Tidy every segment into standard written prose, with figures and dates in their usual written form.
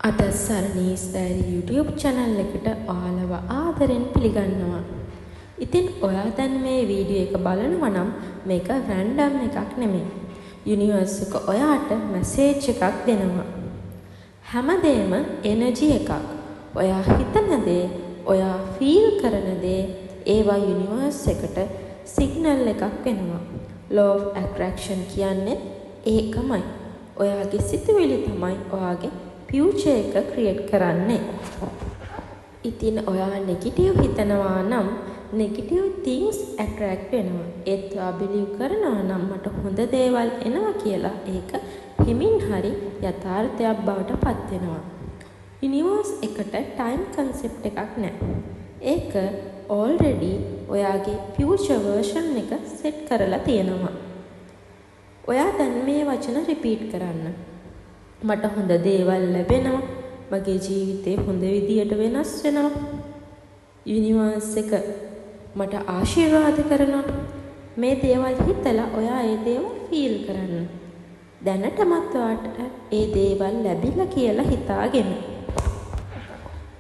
අද සරණීස් diary YouTube channel එකට ඔයාලව ආදරෙන් පිළිගන්නවා. ඉතින් ඔයා දැන් මේ වීඩියෝ එක බලනවා නම් මේක රැන්ඩම් එකක් නෙමෙයි. යුනිවර්ස් එක ඔයාට මැසේජ් එකක් දෙනවා. හැමදේම එනර්ජි එකක්. ඔයා හිතන දේ, ඔයා ෆීල් කරන දේ ඒවා යුනිවර්ස් එකට සිග්නල් එකක් වෙනවා. law of attraction කියන්නේ ඒකමයි. ඔයාගේ සිතුවිලි තමයි ඔයාගේ ෆියුචර් එක ක්‍රියේට් කරන්නේ. ඉතින් ඔයා නෙගටිව් හිතනවා නම් නෙගටිව් things attract වෙනවා. ඒත් ඔයා බිලීව් කරනවා නම් මට හොඳ දේවල් එනවා කියලා ඒක හිමින් හරි යථාර්ථයක් බවට පත් වෙනවා. යුනිවර්ස් එකට ටයිම් කන්සෙප්ට් එකක් නැහැ. ඒක already ඔයාගේ ෆියුචර් version එක සෙට් කරලා තියෙනවා. ඔයා දැන් මේ වචන රිපීට් කරන්න. මට හොඳ දේවල් ලැබෙනවා. මගේ ජීවිතේ හොඳ විදියට වෙනස් වෙනවා. යුනිවර්ස් එක මට ආශිර්වාද කරනවා. මේ දේවල් හිතලා ඔයා ඒ දේවල් ෆීල් කරන්න. දැනටමත් ඔයාට ඒ දේවල් ලැබිලා කියලා හිතාගෙන.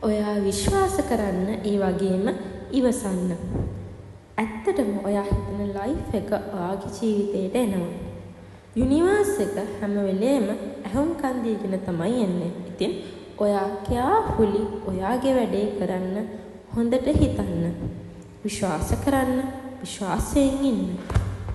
ඔයා විශ්වාස කරන්න ඒ වගේම ඉවසන්න. ඇත්තටම ඔයා හිතන ලයිෆ් එක ඔයාගේ ජීවිතේට එනවා. යුනිවර්ස් එක හැම වෙලේම අහුම්කන් දීගෙන තමයි එන්නේ. ඉතින් ඔයා කෙයාෆුලි ඔයාගේ වැඩේ කරන්න, හොඳට හිතන්න, විශ්වාස කරන්න, විශ්වාසයෙන් ඉන්න.